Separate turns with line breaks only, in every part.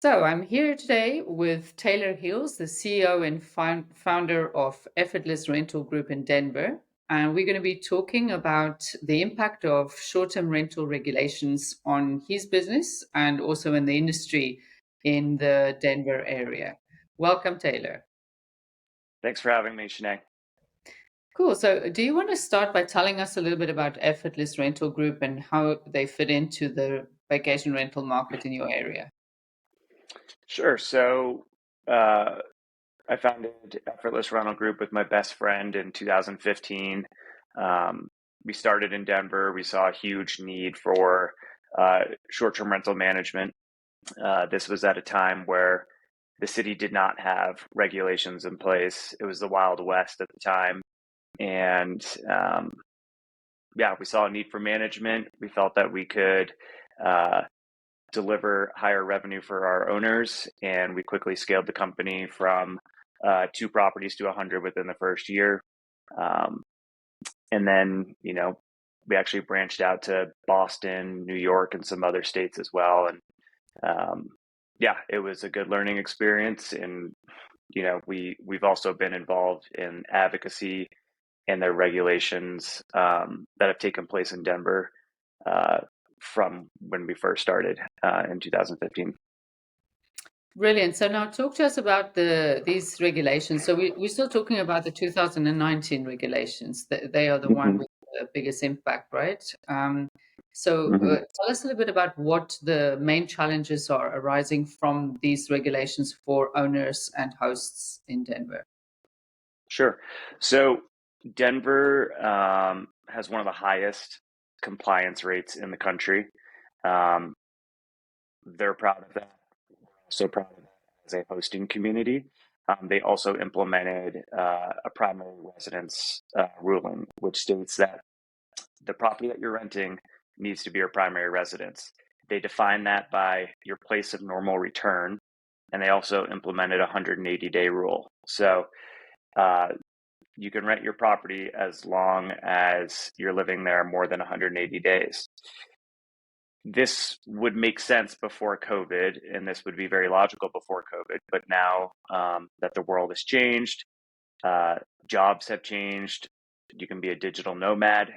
So I'm here today with Taylor Hills, the CEO and founder of Effortless Rental Group in Denver. And we're going to be talking about the impact of short-term rental regulations on his business and also in the industry in the Denver area. Welcome, Taylor.
Thanks for having me, Shanae.
Cool. So do you want to start by telling us a little bit about Effortless Rental Group and how they fit into the vacation rental market in your area?
Sure. Uh, I founded Effortless Rental Group with my best friend in 2015. Um, we started in Denver. We saw a huge need for short-term rental management. This was at a time where the city did not have regulations in place. It was the Wild West at the time. And yeah, we saw a need for management. We felt that we could uh, deliver higher revenue for our owners, and we quickly scaled the company from two properties to 100 within the first year. Um, and then, we actually branched out to Boston, New York, and some other states as well. And um, yeah, it was a good learning experience. And we've also been involved in advocacy and their regulations that have taken place in Denver uh, from when we first started in 2015.
Brilliant. So now talk to us about these regulations. So we're still talking about the 2019 regulations. They are the one
hmm
with the biggest impact, right? So
hmm
tell us a little bit about what the main challenges are arising from these regulations for owners and hosts in Denver.
Sure. So Denver has one of the highest compliance rates in the country. Um, they're proud of that. So proud of that as a hosting community. They also implemented a primary residence ruling, which states that the property that you're renting needs to be your primary residence. They define that by your place of normal return, and they also implemented a 180-day rule. So uh, you can rent your property as long as you're living there more than 180 days. This would make sense before COVID, and this would be very logical before COVID. But now that the world has changed, uh, jobs have changed, you can be a digital nomad.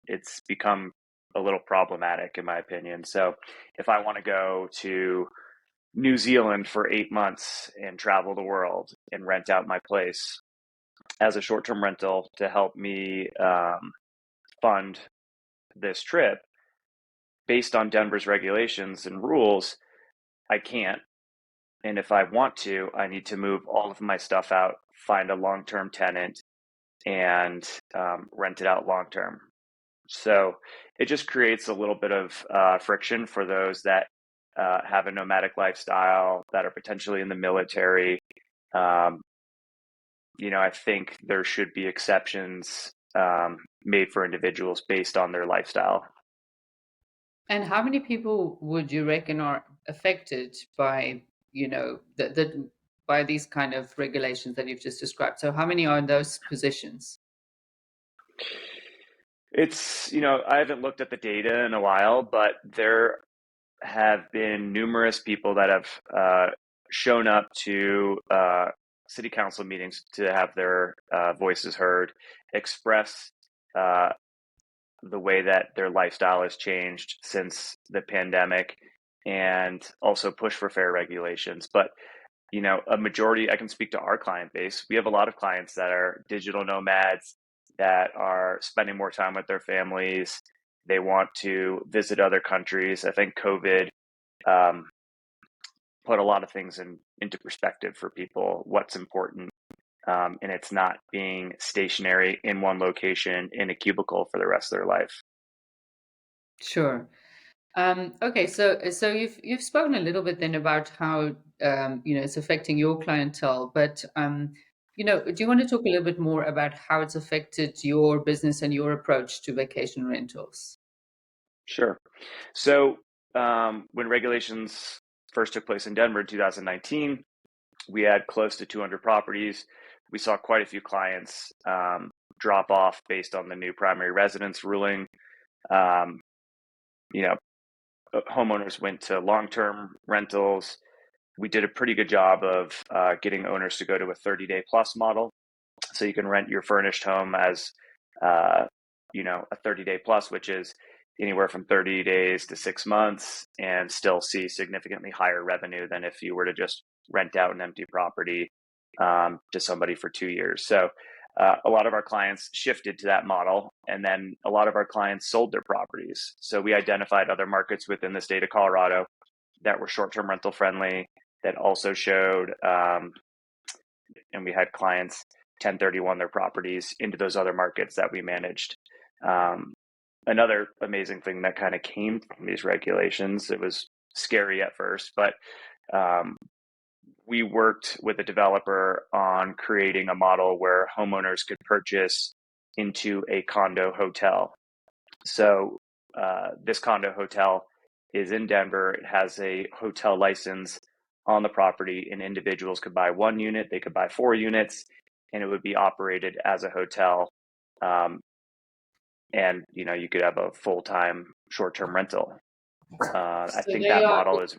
It's become a little problematic, in my opinion. So if I want to go to New Zealand for 8 months and travel the world and rent out my place as a short-term rental to help me fund this trip based on Denver's regulations and rules, I can't. And if I want to, I need to move all of my stuff out, find a long-term tenant, and rent it out long-term. So it just creates a little bit of friction for those that have a nomadic lifestyle, that are potentially in the military. Um, I think there should be exceptions made for individuals based on their lifestyle.
And how many people would you reckon are affected by, by these kind of regulations that you've just described? So how many are in those positions?
I haven't looked at the data in a while, but there have been numerous people that have shown up to city council meetings to have their voices heard, express uh, the way that their lifestyle has changed since the pandemic, and also push for fair regulations. But a majority, I can speak to our client base. We have a lot of clients that are digital nomads that are spending more time with their families. They want to visit other countries. I think COVID um, put a lot of things into perspective for people, what's important. And it's not being stationary in one location in a cubicle for the rest of their life.
Sure. Okay, so you've spoken a little bit then about how it's affecting your clientele, but do you want to talk a little bit more about how it's affected your business and your approach to vacation rentals?
Sure. So when regulations first took place in Denver in 2019, we had close to 200 properties. We saw quite a few clients drop off based on the new primary residence ruling. Um, you know, Homeowners went to long-term rentals. we did a pretty good job of getting owners to go to a 30-day plus model. So you can rent your furnished home as, uh, a 30-day plus, which is anywhere from 30 days to 6 months, and still see significantly higher revenue than if you were to just rent out an empty property to somebody for 2 years. So a lot of our clients shifted to that model, and then a lot of our clients sold their properties. So we identified other markets within the state of Colorado that were short-term rental friendly, that also showed, and we had clients 1031 their properties into those other markets that we managed. Um, Another amazing thing that kind of came from these regulations, it was scary at first, but um, we worked with a developer on creating a model where homeowners could purchase into a condo hotel. So this condo hotel is in Denver. It has a hotel license on the property, and individuals could buy 1 unit, they could buy 4 units, and it would be operated as a hotel. Um, and you could have a full-time short-term rental. I
So
think
they
that
are
model is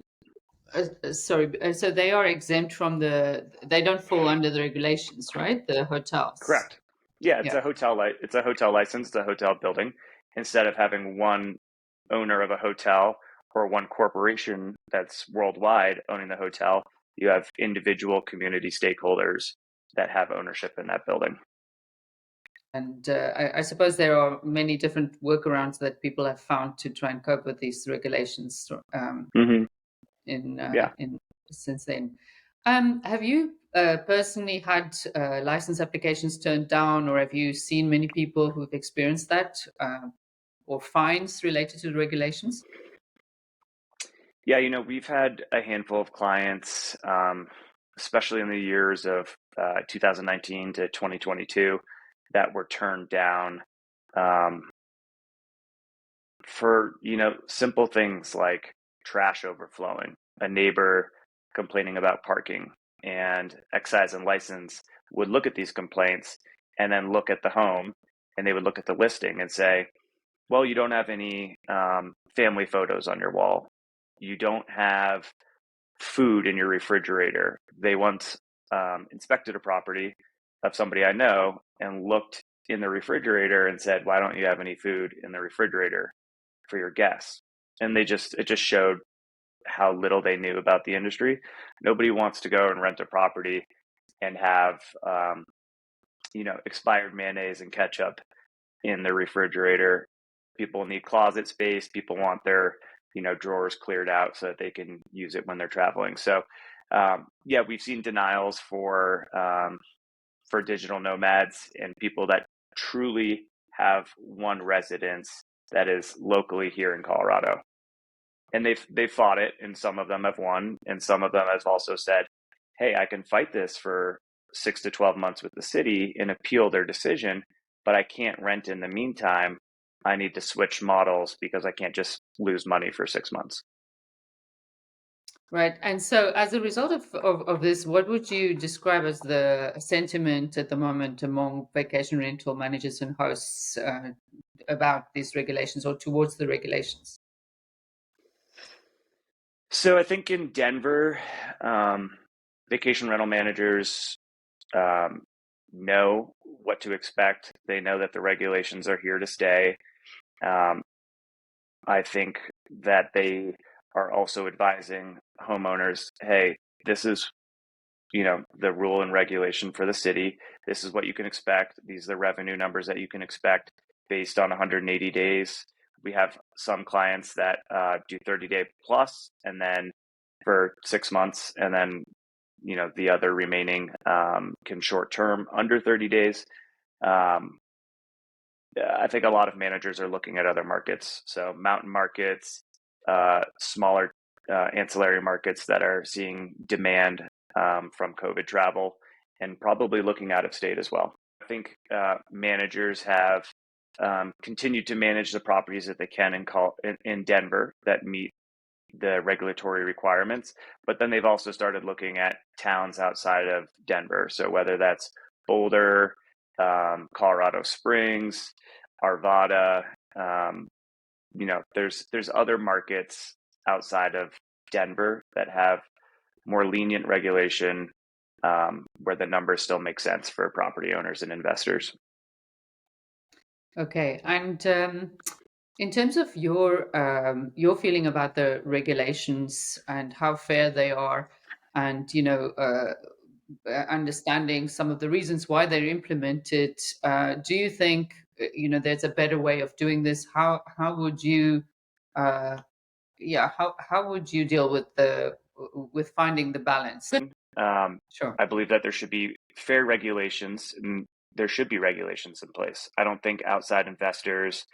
sorry. So they are exempt from they don't fall under the regulations, right? The hotels.
correct. Yeah, it's
Yeah.
a it's a hotel license, it's a hotel building. Instead of having one owner of a hotel or one corporation that's worldwide owning the hotel, you have individual community stakeholders that have ownership in that building.
And I suppose there are many different workarounds that people have found to try and cope with these regulations
Hmm. Yeah.
in since then. Have you personally had license applications turned down, or have you seen many people who've experienced that, or fines related to the regulations?
Yeah, we've had a handful of clients, especially in the years of 2019 to 2022, that were turned down um, for, simple things like trash overflowing, a neighbor complaining about parking, and excise and license would look at these complaints and then look at the home, and they would look at the listing and say, well, you don't have any family photos on your wall. You don't have food in your refrigerator. They once inspected a property of somebody I know and looked in the refrigerator and said, why don't you have any food in the refrigerator for your guests? And it just showed how little they knew about the industry. Nobody wants to go and rent a property and have, expired mayonnaise and ketchup in the refrigerator. People need closet space. People want their, drawers cleared out so that they can use it when they're traveling. So, yeah, we've seen denials for digital nomads and people that truly have one residence that is locally here in Colorado. And they've fought it, and some of them have won, and some of them have also said, "Hey, I can fight this for 6 to 12 months with the city and appeal their decision, but I can't rent in the meantime. I need to switch models because I can't just lose money for 6 months."
Right. And so, as a result of this, what would you describe as the sentiment at the moment among vacation rental managers and hosts about these regulations or towards the regulations?
So I think in Denver, um, vacation rental managers um, know what to expect. They know that the regulations are here to stay. Um, I think that they are also advising homeowners, hey, this is, the rule and regulation for the city. This is what you can expect. These are the revenue numbers that you can expect based on 180 days. We have some clients that do 30-day plus, and then for 6 months, and then the other remaining can short term under 30 days. Um, I think a lot of managers are looking at other markets, so mountain markets, smaller ancillary markets that are seeing demand from COVID travel, and probably looking out of state as well. I think managers have continued to manage the properties that they can in Denver that meet the regulatory requirements, but then they've also started looking at towns outside of Denver. So whether that's Boulder, Colorado Springs, Arvada, there's other markets outside of Denver that have more lenient regulation where the numbers still make sense for property owners and investors.
Okay. And in terms of your feeling about the regulations and how fair they are, and understanding some of the reasons why they're implemented, do you think there's a better way of doing this? How would you, uh, yeah, how would you deal with the with finding the balance?
Um,
Sure.
I believe that there should be fair regulations and there should be regulations in place. I don't think outside investors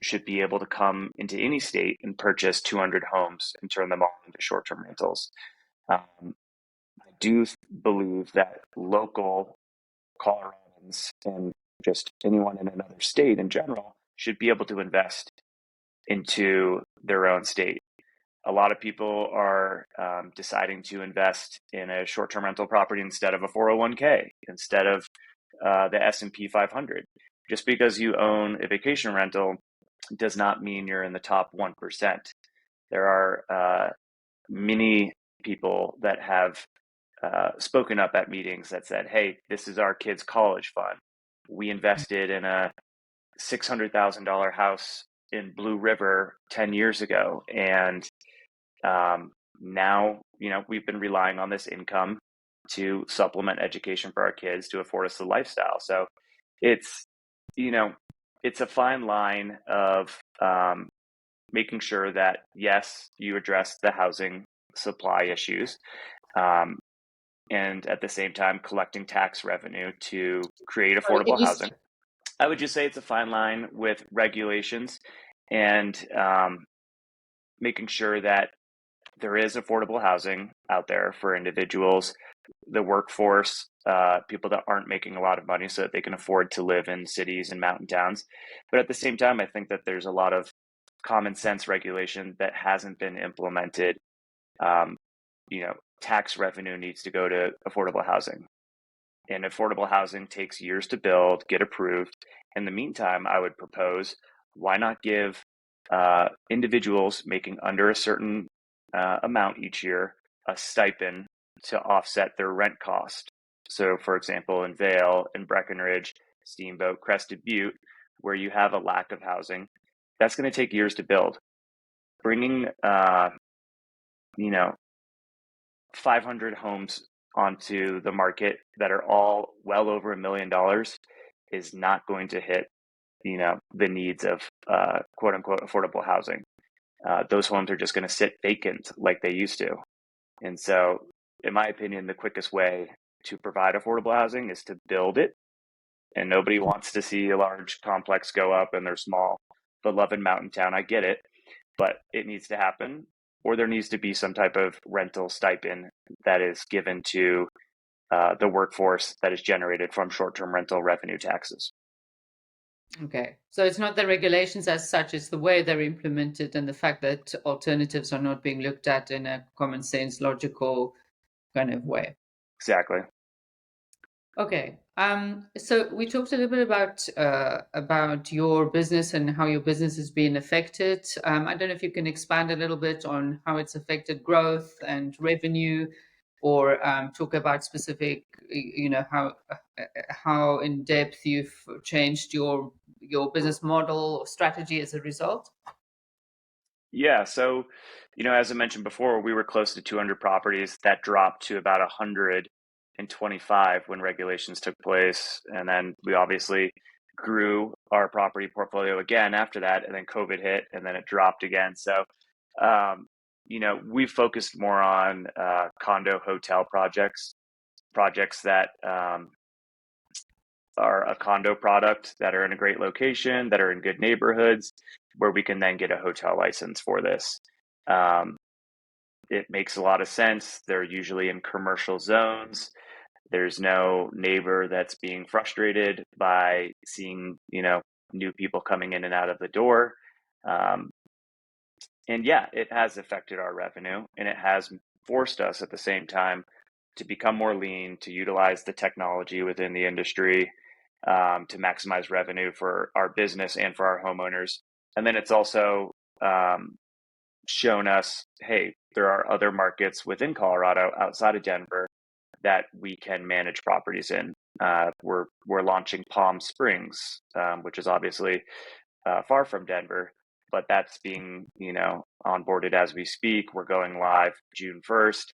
should be able to come into any state and purchase 200 homes and turn them all into short term rentals. I do believe that local Coloradans and just anyone in another state in general should be able to invest into their own state. A lot of people are deciding to invest in a short-term rental property instead of a 401k, instead of the S&P 500. Just because you own a vacation rental does not mean you're in the top 1%. There are many people that have spoken up at meetings that said, hey, this is our kids' college fund. We invested in a $600,000 house in Blue River 10 years ago. And now, we've been relying on this income to supplement education for our kids to afford us the lifestyle. So it's, you know, it's a fine line of making sure that, yes, you address the housing supply issues, um, and at the same time collecting tax revenue to create
Sorry, did
affordable
you
housing. I would just say it's a fine line with regulations and making sure that there is affordable housing out there for individuals, the workforce, people that aren't making a lot of money so that they can afford to live in cities and mountain towns. But at the same time, I think that there's a lot of common sense regulation that hasn't been implemented. Um, Tax revenue needs to go to affordable housing. And affordable housing takes years to build, get approved. In the meantime, I would propose why not give individuals making under a certain amount each year a stipend to offset their rent cost. So, for example, in Vail, in Breckenridge, Steamboat, Crested Butte, where you have a lack of housing, that's going to take years to build. Bringing, you know, 500 homes onto the market that are all well over $1 million is not going to hit, the needs of quote unquote affordable housing. Those homes are just going to sit vacant like they used to. And so, in my opinion, the quickest way to provide affordable housing is to build it. And nobody wants to see a large complex go up in their small, beloved mountain town. I get it, but it needs to happen. Or there needs to be some type of rental stipend that is given to the workforce that is generated from short term rental revenue taxes.
Okay. So it's not the regulations as such, it's the way they're implemented and the fact that alternatives are not being looked at in a common sense, logical kind of way.
Exactly.
Okay. So we talked a little bit about your business and how your business is being affected. I don't know if you can expand a little bit on how it's affected growth and revenue, or talk about specific, how in depth you've changed your business model or strategy as a result.
Yeah. So, as I mentioned before, we were close to 200 properties that dropped to about 125 when regulations took place. And then we obviously grew our property portfolio again after that. And then COVID hit and then it dropped again. So, we focused more on condo hotel projects that are a condo product that are in a great location, that are in good neighborhoods, where we can then get a hotel license for this. Um, it makes a lot of sense. They're usually in commercial zones. There's no neighbor that's being frustrated by seeing, new people coming in and out of the door. Um, and yeah, it has affected our revenue and it has forced us at the same time to become more lean, to utilize the technology within the industry, to maximize revenue for our business and for our homeowners. And then it's also shown us, hey, there are other markets within Colorado outside of Denver that we can manage properties in. We're launching Palm Springs, which is obviously far from Denver, but that's being onboarded as we speak. We're going live June 1st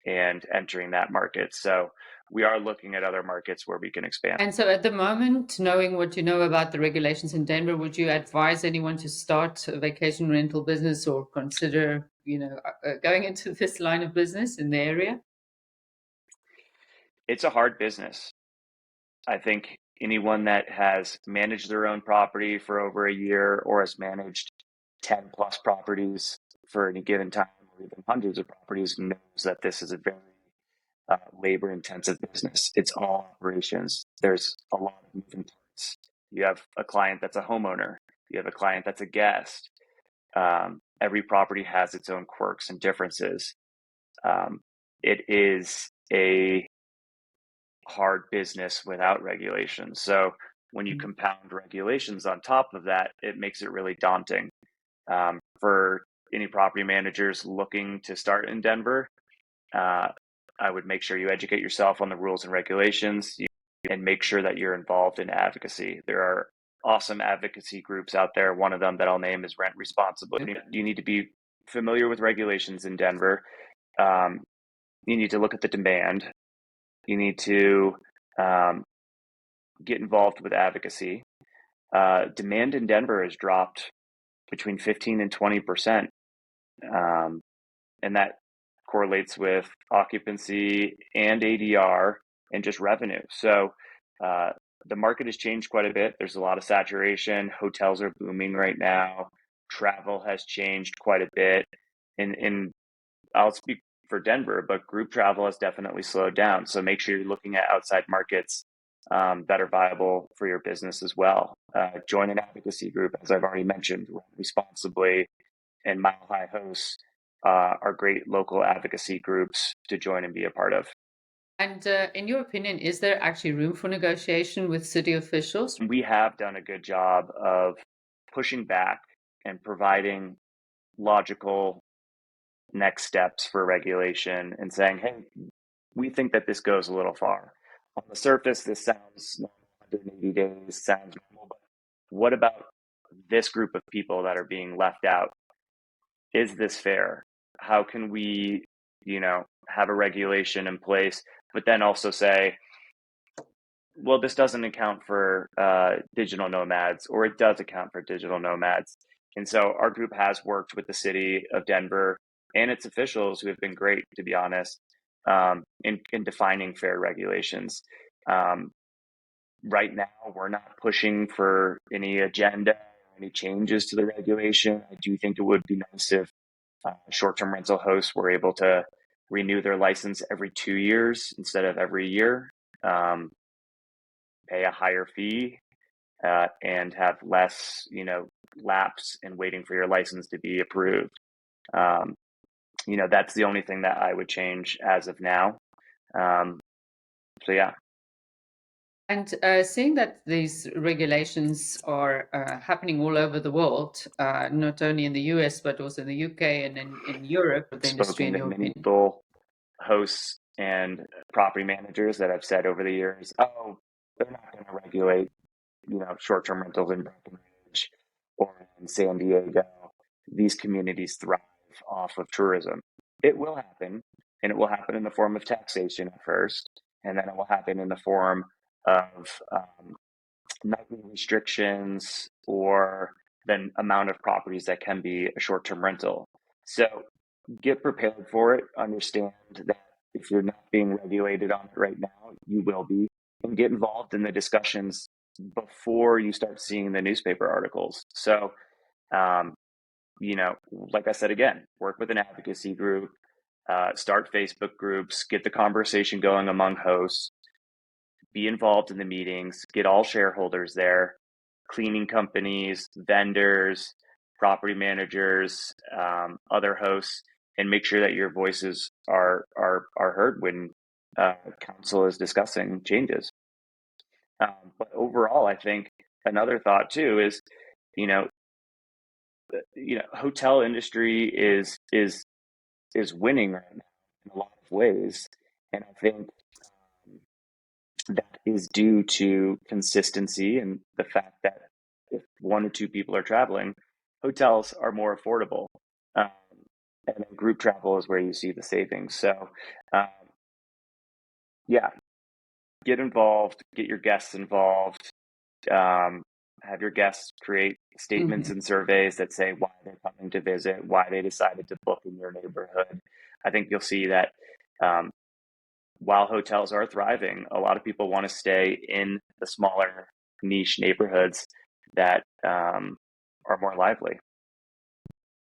and entering that market. So we are looking at other markets where we can expand.
And so at the moment, knowing what you know about the regulations in Denver, would you advise anyone to start a vacation rental business or consider, going into this line of business in the area?
It's a hard business. I think anyone that has managed their own property for over a year or has managed 10 plus properties for any given time, or even hundreds of properties, knows that this is a very labor intensive business. It's all operations. There's a lot of moving parts. You have a client that's a homeowner, you have a client that's a guest. Every property has its own quirks and differences. It is a hard business without regulations. So when you compound regulations on top of that, it makes it really daunting. For any property managers looking to start in Denver, I would make sure you educate yourself on the rules and regulations and make sure that you're involved in advocacy. There are awesome advocacy groups out there. One of them that I'll name is Rent Responsibly. You need to be familiar with regulations in Denver. You need to look at the demand. You need to get involved with advocacy. Demand in Denver has dropped between 15 and 20%. And that correlates with occupancy and ADR and just revenue. So the market has changed quite a bit. There's a lot of saturation. Hotels are booming right now. Travel has changed quite a bit. And I'll speak for Denver, but group travel has definitely slowed down. So make sure you're looking at outside markets that are viable for your business as well. Join an advocacy group, as I've already mentioned, Rent Responsibly and Mile High Hosts are great local advocacy groups to join and be a part of.
And in your opinion, is there actually room for negotiation with city officials?
We have done a good job of pushing back and providing logical next steps for regulation and saying, hey, we think that this goes a little far. On the surface, this sounds normal, 180 days sounds normal, but what about this group of people that are being left out? Is this fair? How can we, have a regulation in place, but then also say, well, this doesn't account for digital nomads, or it does account for digital nomads. And so our group has worked with the city of Denver and its officials, who have been great, to be honest, in defining fair regulations. Right now, we're not pushing for any agenda or any changes to the regulation. I do think it would be nice if short-term rental hosts were able to renew their license every 2 years instead of every year, pay a higher fee, and have less, lapse in waiting for your license to be approved. That's the only thing that I would change as of now. So yeah.
And seeing that these regulations are happening all over the world, not only in the US, but also in the UK and in Europe, the industry,
Spoken
in
to
your
many
opinion?
people, hosts and property managers that have said over the years, oh, they're not going to regulate, short-term rentals in Breckenridge or in San Diego. These communities thrive off of tourism. It will happen, and it will happen in the form of taxation at first, and then it will happen in the form of nightly restrictions or the amount of properties that can be a short-term rental. So get prepared for it. Understand that if you're not being regulated on it right now, you will be, and get involved in the discussions before you start seeing the newspaper articles. So, like I said, again, work with an advocacy group, start Facebook groups, get the conversation going among hosts, be involved in the meetings, get all shareholders there, cleaning companies, vendors, property managers, other hosts, and make sure that your voices are heard when council is discussing changes. But overall, I think another thought too is, you know, hotel industry is winning right now in a lot of ways, and I think that is due to consistency and the fact that if one or two people are traveling, hotels are more affordable. Um, and then group travel is where you see the savings. So, um, yeah, get involved, get your guests involved, um, have your guests create statements
Hmm.
and surveys that say why they're coming to visit, why they decided to book in your neighborhood. I think you'll see that um, while hotels are thriving, a lot of people want to stay in the smaller niche neighborhoods that are more lively.